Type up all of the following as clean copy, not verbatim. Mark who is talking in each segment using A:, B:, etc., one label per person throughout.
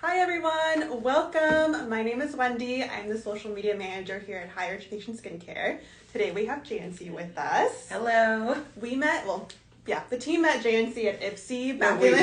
A: Hi everyone, welcome. My name is Wendy. I'm the social media manager here at Higher Education Skincare. Today we have JNC with us.
B: Hello.
A: The team met JNC at IPSY back
B: we
A: in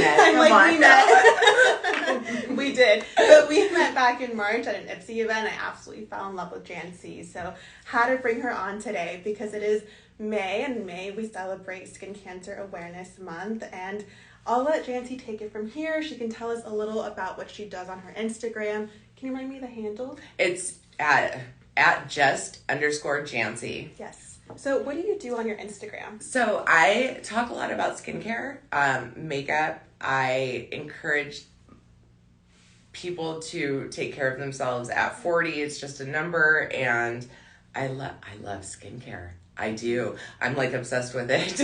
B: met.
A: We did. But we met back in March at an IPSY event. I absolutely fell in love with JNC. So had to bring her on today because it is May, and in May we celebrate Skin Cancer Awareness Month, and I'll let JNC take it from here. She can tell us a little about what she does on her Instagram. Can you remind me the handle?
B: It's at just_Jancy.
A: Yes. So what do you do on your Instagram?
B: So I talk a lot about skincare, makeup. I encourage people to take care of themselves at 40. It's just a number, and I love skincare. I do. I'm like obsessed with it.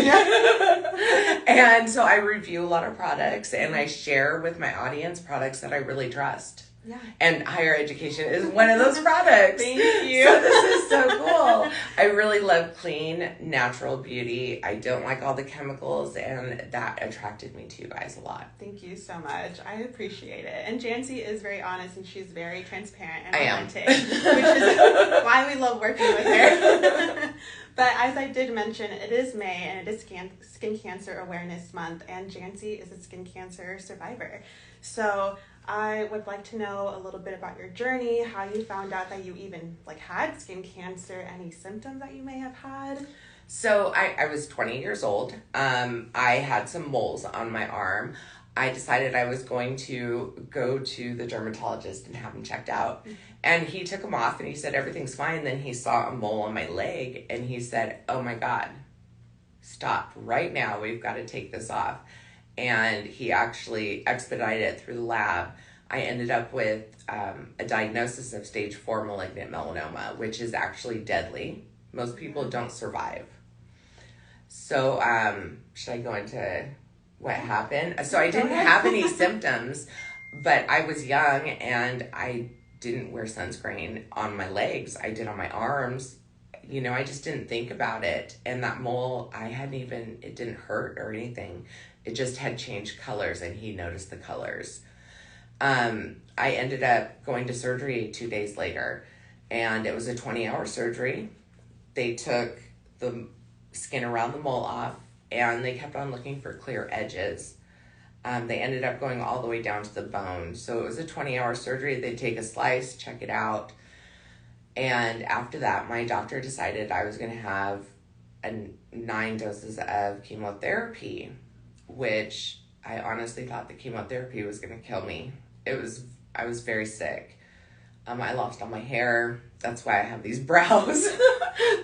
B: And so I review a lot of products, and I share with my audience products that I really trust.
A: Yeah.
B: And higher education is one of those products.
A: Thank you.
B: So this is so cool. I really love clean, natural beauty. I don't like all the chemicals, and that attracted me to you guys a lot.
A: Thank you so much. I appreciate it. And Jancy is very honest, and she's very transparent and
B: I am.
A: authentic, which is why we love working with her. But as I did mention, it is May, and it is Skin Cancer Awareness Month, and Jancy is a skin cancer survivor. So I would like to know a little bit about your journey, how you found out that you even had skin cancer, any symptoms that you may have had.
B: So I was 20 years old. I had some moles on my arm. I decided I was going to go to the dermatologist and have them checked out. Mm-hmm. And he took them off, and he said, everything's fine. Then he saw a mole on my leg, and he said, oh my God, stop right now. We've got to take this off. And he actually expedited it through the lab. I ended up with a diagnosis of stage 4 malignant melanoma, which is actually deadly. Most people don't survive. So should I go into what happened? So I didn't have any symptoms, but I was young, and I didn't wear sunscreen on my legs. I did on my arms. You know, I just didn't think about it. And that mole, it didn't hurt or anything. It just had changed colors, and he noticed the colors. I ended up going to surgery 2 days later, and it was a 20-hour surgery. They took the skin around the mole off, and they kept on looking for clear edges. They ended up going all the way down to the bone. So it was a 20-hour surgery. They'd take a slice, check it out. And after that, my doctor decided I was going to have 9 doses of chemotherapy, which I honestly thought the chemotherapy was going to kill me. I was very sick. I lost all my hair. That's why I have these brows.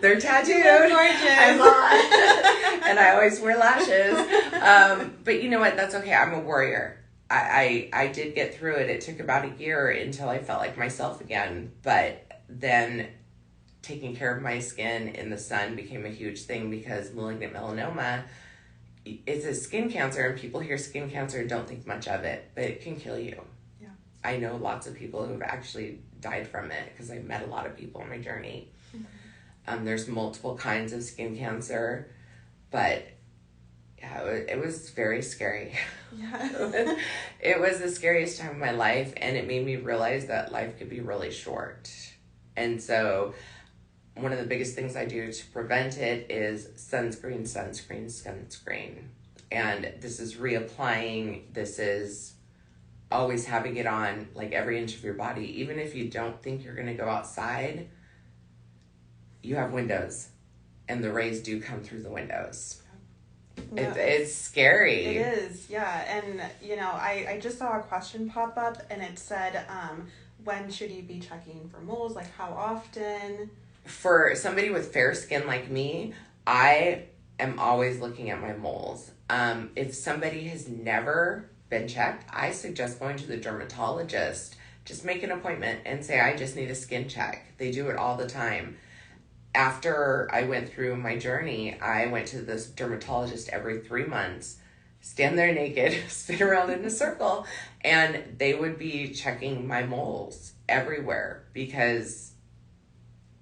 B: They're tattooed.
A: You're gorgeous.
B: I'm on. And I always wear lashes. But you know what? That's okay. I'm a warrior. I did get through it. It took about a year until I felt like myself again. But then taking care of my skin in the sun became a huge thing, because malignant melanoma is a skin cancer, and people hear skin cancer and don't think much of it, but it can kill you.
A: Yeah.
B: I know lots of people who have actually died from it, because I met a lot of people on my journey. Mm-hmm. There's multiple kinds of skin cancer, but yeah, it was very scary.
A: Yeah.
B: It was the scariest time of my life, and it made me realize that life could be really short. And so one of the biggest things I do to prevent it is sunscreen, sunscreen, sunscreen. And this is reapplying. This is always having it on like every inch of your body. Even if you don't think you're going to go outside, you have windows, and the rays do come through the windows. Yeah. It's scary.
A: It is, yeah. And, I just saw a question pop up, and it said, when should you be checking for moles? Like, how often?
B: For somebody with fair skin like me, I am always looking at my moles. If somebody has never been checked, I suggest going to the dermatologist. Just make an appointment and say, I just need a skin check. They do it all the time. After I went through my journey, I went to this dermatologist every 3 months, stand there naked, spin around in a circle, and they would be checking my moles everywhere, because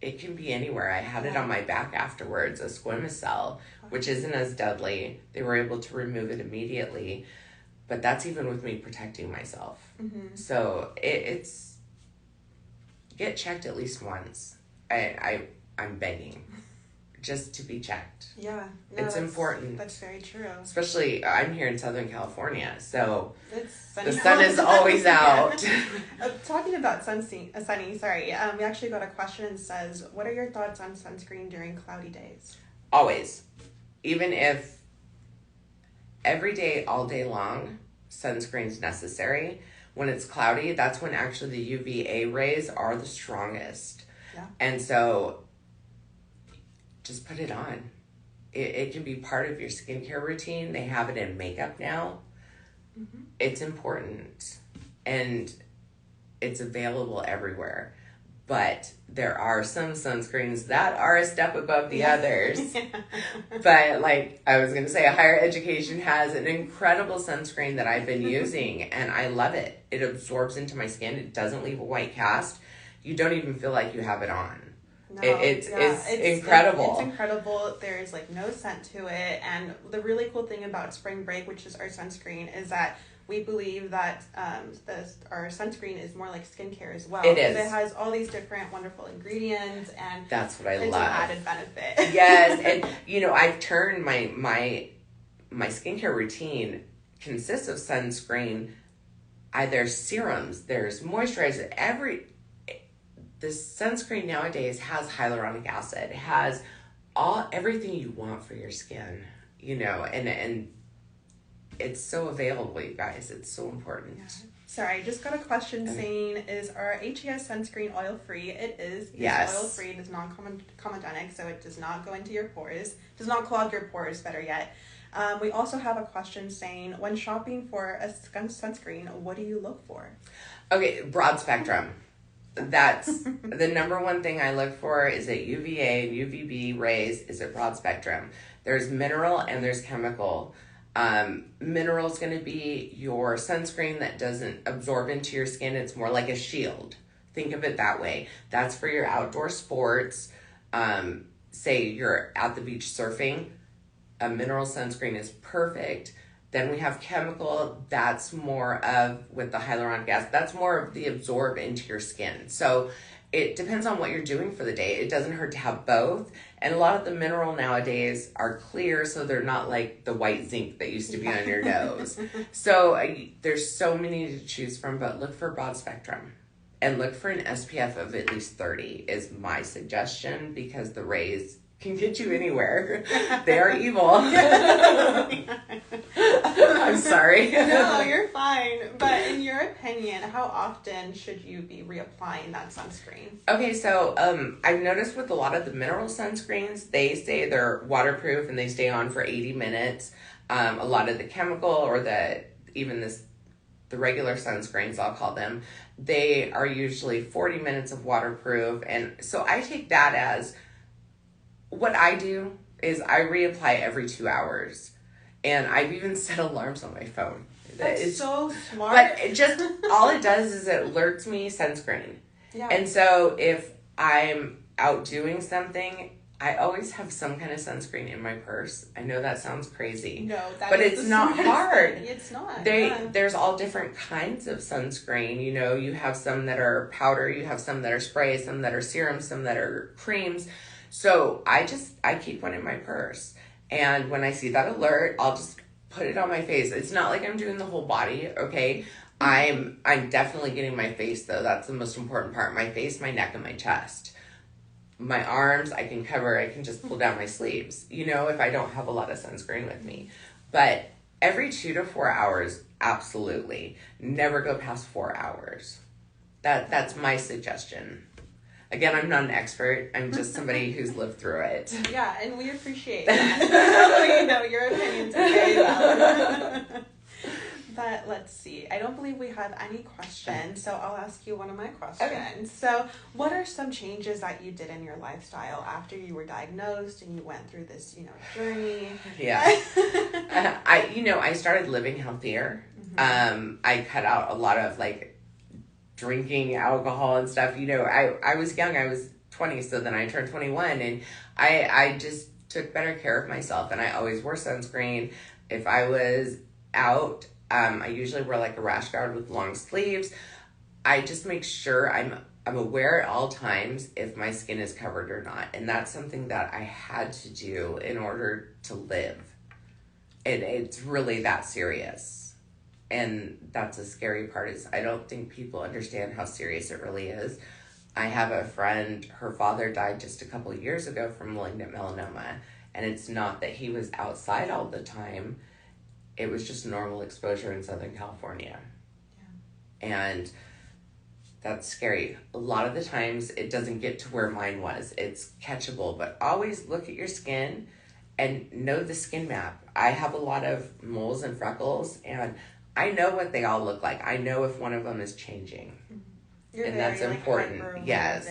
B: it can be anywhere. I had it on my back afterwards, a squamous cell, which isn't as deadly. They were able to remove it immediately. But that's even with me protecting myself.
A: Mm-hmm.
B: So it's get checked at least once. I'm begging just to be checked.
A: Yeah.
B: No, it's important.
A: That's very true.
B: Especially, I'm here in Southern California, so
A: the
B: sun is always out.
A: Talking about sunny, we actually got a question that says, what are your thoughts on sunscreen during cloudy days?
B: Always. Even if every day, all day long, sunscreen's necessary. When it's cloudy, that's when actually the UVA rays are the strongest.
A: Yeah.
B: And so just put it on. It can be part of your skincare routine. They have it in makeup now. Mm-hmm. It's important. And it's available everywhere. But there are some sunscreens that are a step above the others. But like I was going to say, Higher Education has an incredible sunscreen that I've been using, and I love it. It absorbs into my skin. It doesn't leave a white cast. You don't even feel like you have it on.
A: No,
B: it's incredible.
A: It's incredible. There's like no scent to it. And the really cool thing about Spring Break, which is our sunscreen, is that we believe that our sunscreen is more like skincare as well.
B: It is.
A: It has all these different wonderful ingredients, and
B: that's what I love.
A: It's an added benefit.
B: Yes, and I've turned my skincare routine consists of sunscreen. There's serums, there's moisturizer. The sunscreen nowadays has hyaluronic acid. It has everything you want for your skin. And it's so available, you guys. It's so important. Yeah.
A: Sorry, I just got a question saying, is our HES sunscreen oil-free? It is.
B: Yes.
A: It's oil-free. It is non-comedonic, so it does not go into your pores. Does not clog your pores, better yet. We also have a question saying, when shopping for a sunscreen, what do you look for? Okay,
B: broad spectrum. That's the number one thing I look for, is that UVA and UVB rays is a broad spectrum. There's mineral and there's chemical. Mineral is going to be your sunscreen that doesn't absorb into your skin. It's more like a shield. Think of it that way. That's for your outdoor sports. Say you're at the beach surfing, a mineral sunscreen is perfect. Then we have chemical, that's more of, with the hyaluronic acid, that's more of the absorb into your skin. So it depends on what you're doing for the day. It doesn't hurt to have both. And a lot of the mineral nowadays are clear, so they're not like the white zinc that used to be on your nose. So there's so many to choose from, but look for broad spectrum. And look for an SPF of at least 30 is my suggestion, because the rays can get you anywhere. They are evil. I'm sorry.
A: No, you're fine. But in your opinion, how often should you be reapplying that sunscreen? Okay,
B: so I've noticed with a lot of the mineral sunscreens, they say they're waterproof and they stay on for 80 minutes. A lot of the chemical or the regular sunscreens, I'll call them, they are usually 40 minutes of waterproof. And so I take that as, what I do is I reapply every 2 hours. And I've even set alarms on my phone.
A: That's so smart.
B: But all it does is it alerts me sunscreen.
A: Yeah.
B: And so if I'm out doing something, I always have some kind of sunscreen in my purse. I know that sounds crazy.
A: No,
B: but it's not hard.
A: It's not.
B: There's all different kinds of sunscreen. You have some that are powder, you have some that are spray, some that are serums, some that are creams. So I keep one in my purse. And when I see that alert, I'll just put it on my face. It's not like I'm doing the whole body, okay? I'm definitely getting my face, though. That's the most important part. My face, my neck, and my chest. My arms, I can just pull down my sleeves, if I don't have a lot of sunscreen with me. But every 2 to 4 hours, absolutely. Never go past 4 hours. That's my suggestion. Again, I'm not an expert. I'm just somebody who's lived through it.
A: Yeah, and we appreciate that. Your opinions are very valid. But let's see. I don't believe we have any questions, so I'll ask you one of my questions. Okay. So what are some changes that you did in your lifestyle after you were diagnosed and you went through this, journey? Yeah.
B: I started living healthier. Mm-hmm. I cut out a lot of drinking alcohol and stuff. I was young. I was 20, so then I turned 21, and I just took better care of myself, and I always wore sunscreen. If I was out, I usually wear like a rash guard with long sleeves. I just make sure I'm aware at all times if my skin is covered or not. And that's something that I had to do in order to live. And it's really that serious. And that's the scary part, is I don't think people understand how serious it really is. I have a friend, her father died just a couple of years ago from malignant melanoma. And it's not that he was outside all the time. It was just normal exposure in Southern California. Yeah. And that's scary. A lot of the times it doesn't get to where mine was. It's catchable, but always look at your skin and know the skin map. I have a lot of moles and freckles, and I know what they all look like. I know if one of them is changing.
A: You're
B: and
A: very,
B: that's important. Yes.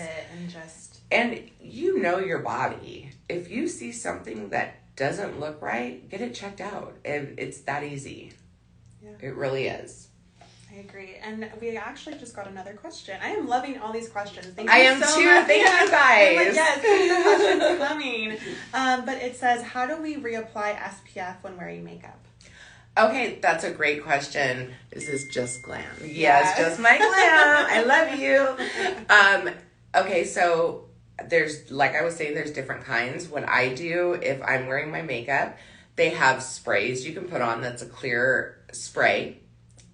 B: And you know your body. If you see something that doesn't look right, get it checked out. And it's that easy. Yeah. It really is.
A: I agree. And we actually just got another question. I am loving all these questions. Thank you
B: I am
A: so
B: too.
A: much.
B: Thank you guys.
A: Like, yes, keep the questions coming. But it says, how do we reapply SPF when wearing makeup?
B: Okay, that's a great question. This is just glam. Yes, just my glam. I love you. Okay, so there's, like I was saying, there's different kinds. What I do if I'm wearing my makeup, they have sprays you can put on that's a clear spray.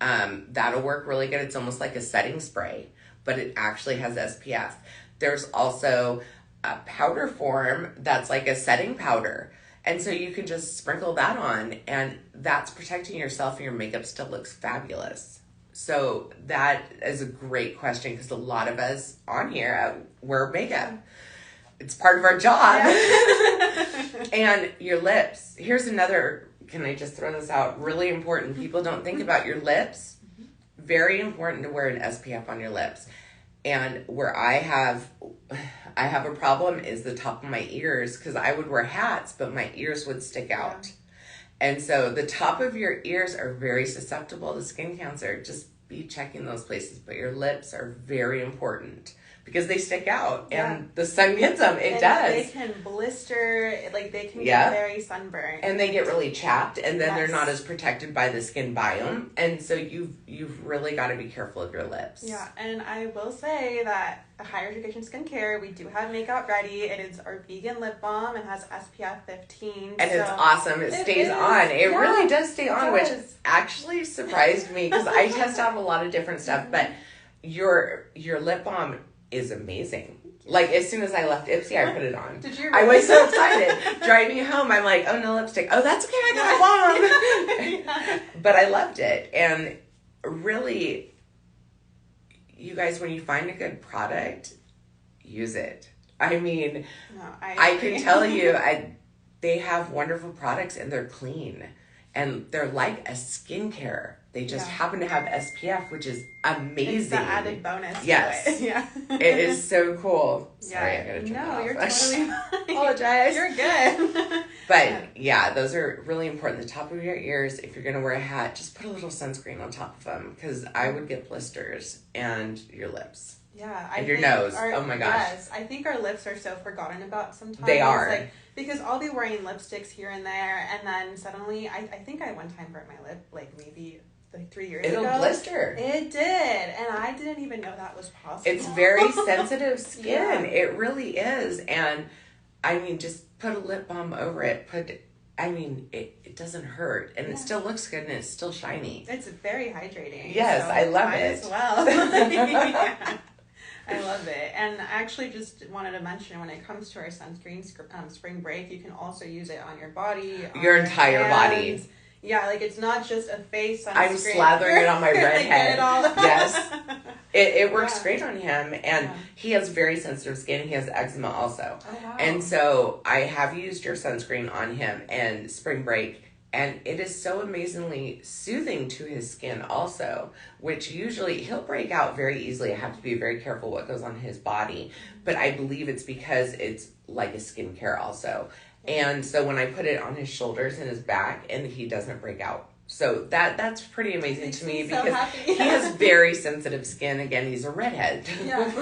B: That'll work really good. It's almost like a setting spray, but it actually has SPF. There's also a powder form that's like a setting powder. And so you can just sprinkle that on, and that's protecting yourself, and your makeup still looks fabulous. So that is a great question, because a lot of us on here wear makeup. It's part of our job. Yeah. And your lips. Here's another, can I just throw this out? Really important. People don't think about your lips. Very important to wear an SPF on your lips. And where I have a problem is the top of my ears, because I would wear hats, but my ears would stick out. Yeah. And so the top of your ears are very susceptible to skin cancer. Just be checking those places. But your lips are very important, because they stick out, and the sun gets them. It does.
A: They can blister, like they can get very sunburned.
B: And they get really chapped, and then they're not as protected by the skin biome. And so you've really got to be careful of your lips.
A: Yeah, and I will say that Higher Education Skincare, we do have makeup ready. It is our vegan lip balm and has SPF 15.
B: And it's awesome. It stays on. It really does stay on, which actually surprised me, because I test out a lot of different stuff, but your lip balm is amazing. Like, as soon as I left Ipsy, I put it on.
A: Did you
B: really? I was so excited. Driving home, I'm like, oh, no lipstick. Oh, that's okay. I got a balm. But I loved it. And really, you guys, when you find a good product, use it. I mean, I can tell you, they have wonderful products, and they're clean. And they're like a skincare. They just happen to have SPF, which is amazing. It's the
A: added bonus.
B: Yes.
A: Yeah.
B: It is so cool. Sorry, I gotta turn that off.
A: No, you're totally fine.
B: Apologize.
A: You're good.
B: But yeah, those are really important. The top of your ears, if you're gonna wear a hat, just put a little sunscreen on top of them, because I would get blisters, and your lips.
A: Yeah.
B: And your nose. Oh my gosh.
A: Yes. I think our lips are so forgotten about sometimes.
B: They are.
A: Like, because I'll be wearing lipsticks here and there, and then suddenly, I think I one time burnt my lip, like maybe like 3 years ago.
B: It'll blister.
A: It did, and I didn't even know that was possible.
B: It's very sensitive skin. It really is. And I mean, just put a lip balm over it. It doesn't hurt, and it still looks good, and it's still shiny.
A: It's very hydrating.
B: Yes, so I love it.
A: As well. I love it. And I actually just wanted to mention, when it comes to our sunscreen, spring break, you can also use it on your body.
B: Your entire body.
A: Yeah, like it's not just a face sunscreen.
B: I'm slathering it on my red head. Yes. It works great on him. And he has very sensitive skin. He has eczema also.
A: Oh, wow.
B: And so I have used your sunscreen on him and spring break. And it is so amazingly soothing to his skin also, which usually he'll break out very easily. I have to be very careful what goes on his body. But I believe it's because it's like a skincare also. And so when I put it on his shoulders and his back, and he doesn't break out. So that's pretty amazing to me, because he has very sensitive skin. Again, he's a redhead.
A: Yeah.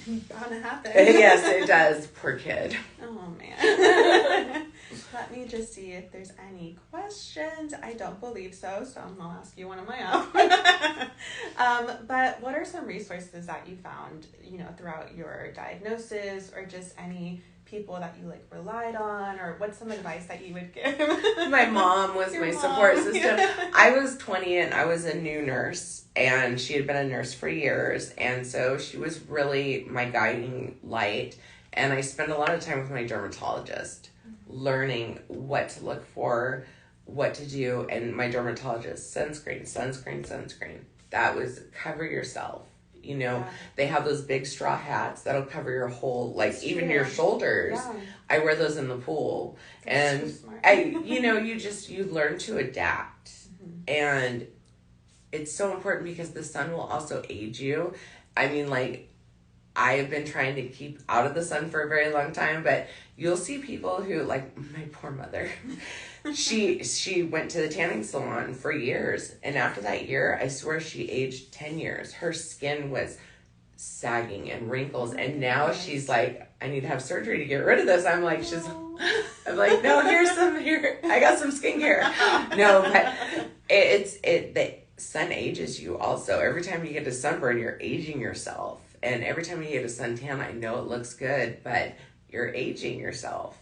A: Bound to happen.
B: Yes, it does. Poor kid.
A: Oh, man. Let me just see if there's any questions. I don't believe so I'll ask you one of my own. But what are some resources that you found, throughout your diagnosis, or just any people that you relied on, or what's some advice that you would give?
B: My mom was my support system. I was 20 and I was a new nurse, and she had been a nurse for years, and so she was really my guiding light. And I spent a lot of time with my dermatologist, learning what to look for, what to do, and my dermatologist, sunscreen. That was cover yourself. They have those big straw hats that'll cover your whole, even your shoulders. Yeah. I wear those in the pool. That's and so smart. You learn to adapt. Mm-hmm. And it's so important because the sun will also age you. I mean, I have been trying to keep out of the sun for a very long time, but you'll see people who, my poor mother, she went to the tanning salon for years, and after that year, I swear she aged 10 years. Her skin was sagging and wrinkles, and now she's like, I need to have surgery to get rid of this. I'm like, no, here, I got some skincare. No, but the sun ages you also. Every time you get a sunburn, you're aging yourself. And every time you get a suntan, I know it looks good, but you're aging yourself.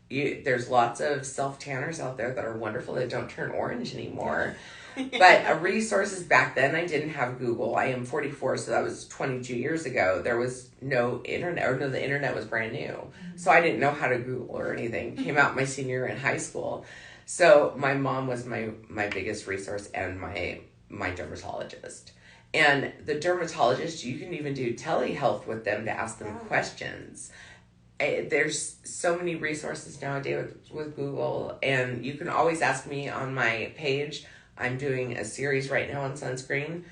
B: There's lots of self-tanners out there that are wonderful that don't turn orange anymore. But resources back then, I didn't have Google. I am 44, so that was 22 years ago. There was no internet, the internet was brand new. Mm-hmm. So I didn't know how to Google or anything. Came out my senior year in high school. So my mom was my biggest resource, and my dermatologist. And the dermatologist, you can even do telehealth with them to ask them questions. There's so many resources nowadays with Google, and you can always ask me on my page. I'm doing a series right now on sunscreen,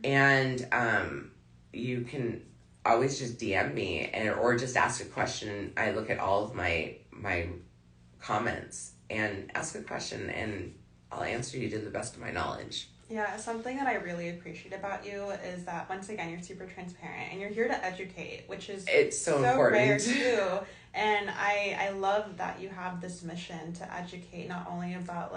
B: and you can always just DM me or just ask a question. I look at all of my comments and ask a question, and I'll answer you to the best of my knowledge.
A: Yeah, something that I really appreciate about you is that, once again, you're super transparent and you're here to educate, which is
B: it's so important.
A: Rare too. And I love that you have this mission to educate not only about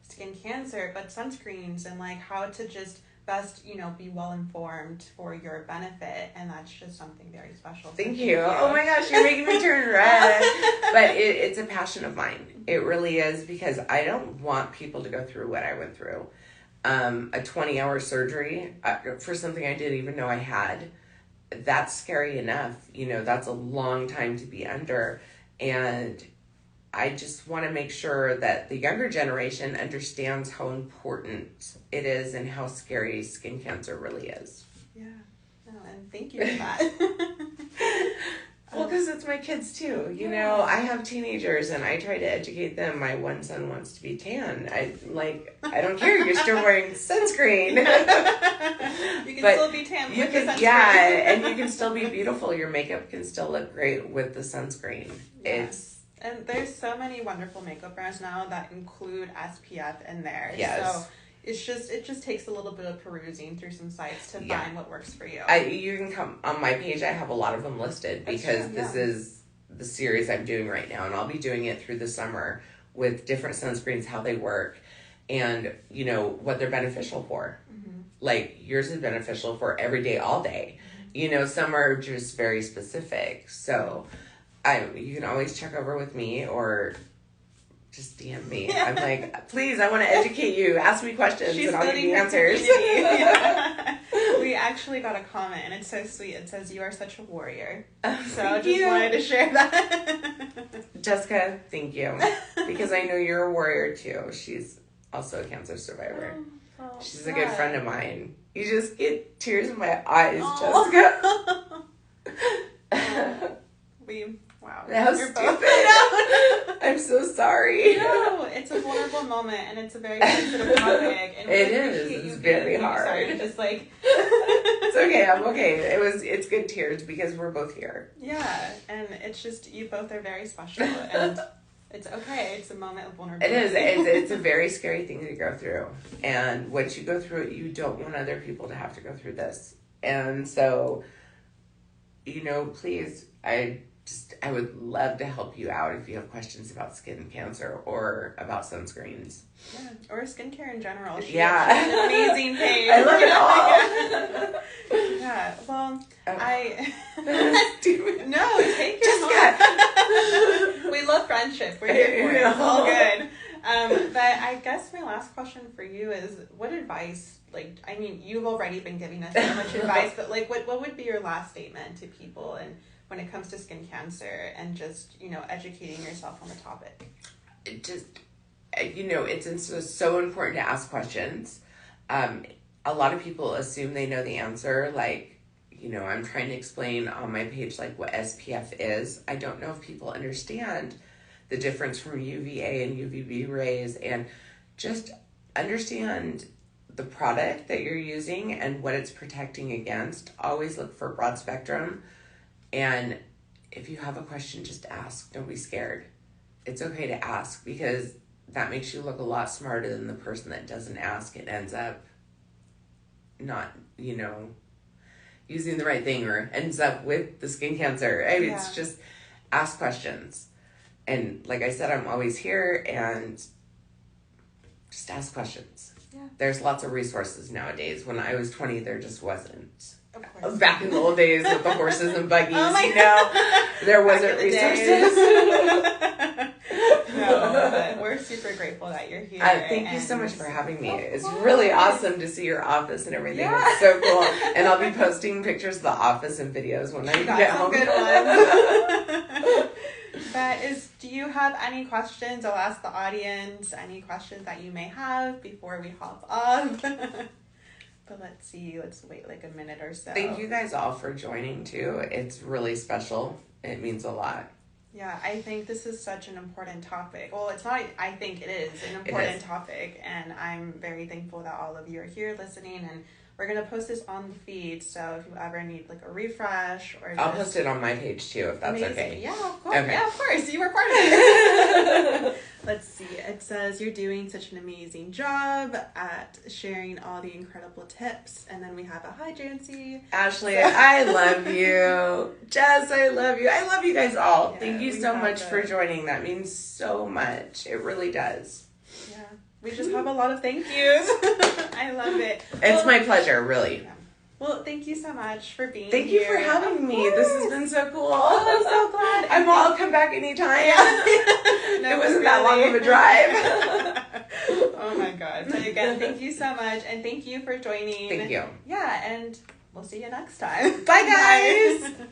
A: skin cancer, but sunscreens and how to just best, be well informed for your benefit. And that's just something very special.
B: Thank you. Oh my gosh, you're making me turn red. But it's a passion of mine. It really is, because I don't want people to go through what I went through. A 20-hour surgery for something I didn't even know I had. That's scary enough. That's a long time to be under. And I just want to make sure that the younger generation understands how important it is and how scary skin cancer really is.
A: Yeah. No, and thank you for that.
B: Well, because it's my kids too. I have teenagers, and I try to educate them. My one son wants to be tan. I don't care. You're still wearing sunscreen.
A: You can still be tan with the sunscreen.
B: Yeah, and you can still be beautiful. Your makeup can still look great with the sunscreen.
A: Yes. And there's so many wonderful makeup brands now that include SPF in there.
B: Yes.
A: So it just takes a little bit of perusing through some sites to find what works for you.
B: You can come on my page. I have a lot of them listed because this is the series I'm doing right now, and I'll be doing it through the summer with different sunscreens, how they work, and what they're beneficial for. Mm-hmm. Yours is beneficial for every day, all day. Mm-hmm. Some are just very specific. So you can always check over with me or just DM me. I'm please, I want to educate you. Ask me questions and I'll give you answers.
A: We actually got a comment, and it's so sweet. It says, "You are such a warrior." So I just wanted to share that.
B: Jessica, thank you. Because I know you're a warrior too. She's also a cancer survivor. She's a good friend of mine. You just get tears in my eyes, Jessica.
A: Wow.
B: That was stupid. I'm so sorry.
A: No, it's a vulnerable moment, and it's a very sensitive topic. And
B: it is. It's very hard.
A: Sorry to just
B: It's okay. I'm okay. It's good tears because we're both here.
A: Yeah, and it's just, you both are very special, and it's okay. It's a moment of vulnerability.
B: It is. It's a very scary thing to go through, and once you go through it, you don't want other people to have to go through this. And so, please, I would love to help you out if you have questions about skin cancer or about sunscreens.
A: Yeah, or skincare in general. She
B: Yeah.
A: has an amazing page.
B: I love it all.
A: Yeah, well, No, take your
B: Just
A: time. We love friendship. We're here for it. It's all good. But I guess my last question for you is, what advice, like, I mean, you've already been giving us so much advice, but like, what would be your last statement to people and when it comes to skin cancer and just, educating yourself on the topic?
B: It's so important to ask questions. A lot of people assume they know the answer. Like, I'm trying to explain on my page, like, what SPF is. I don't know if people understand the difference from UVA and UVB rays, and just understand the product that you're using and what it's protecting against. Always look for broad spectrum. And if you have a question, just ask. Don't be scared. It's okay to ask, because that makes you look a lot smarter than the person that doesn't ask and ends up not, using the right thing or ends up with the skin cancer. I mean, It's just ask questions. And like I said, I'm always here, and just ask questions.
A: Yeah.
B: There's lots of resources nowadays. When I was 20, there just wasn't.
A: Of course.
B: Back in the old days with the horses and buggies,
A: Oh
B: there wasn't resources.
A: No, but we're super grateful that you're here.
B: Thank you so much for having me. It's really awesome to see your office and everything. Yeah. It's so cool. And I'll be posting pictures of the office and videos when I get home.
A: Good ones. But do you have any questions? I'll ask the audience any questions that you may have before we hop off. But let's see. Let's wait like a minute or so.
B: Thank you guys all for joining too. It's really special. It means a lot.
A: Yeah, I think this is such an important topic. Well, it's not, I think it is an important topic, and I'm very thankful that all of you are here listening, and we're going to post this on the feed, so if you ever need like a refresh or
B: I'll post it on my page too, if that's okay.
A: Yeah, of course.
B: Okay.
A: Yeah, of course. You were part of it. Let's see. It says you're doing such an amazing job at sharing all the incredible tips, and then we have a hi, Jancy.
B: Ashley, I love you. Jess, I love you. I love you guys all.
A: Yeah,
B: thank you so much for joining. That means so much. It really does.
A: Yeah. We just have a lot of thank yous. I love it.
B: It's my pleasure, really.
A: Yeah. Well, thank you so much for being
B: here. Thank you for having me. This has been so cool.
A: Oh, I'm so glad.
B: I'll come back anytime.
A: Yeah. No,
B: it wasn't that long of a drive.
A: Oh my God. So again, thank you so much. And thank you for joining.
B: Thank you.
A: Yeah, and we'll see you next time.
B: Bye, guys.
A: Bye.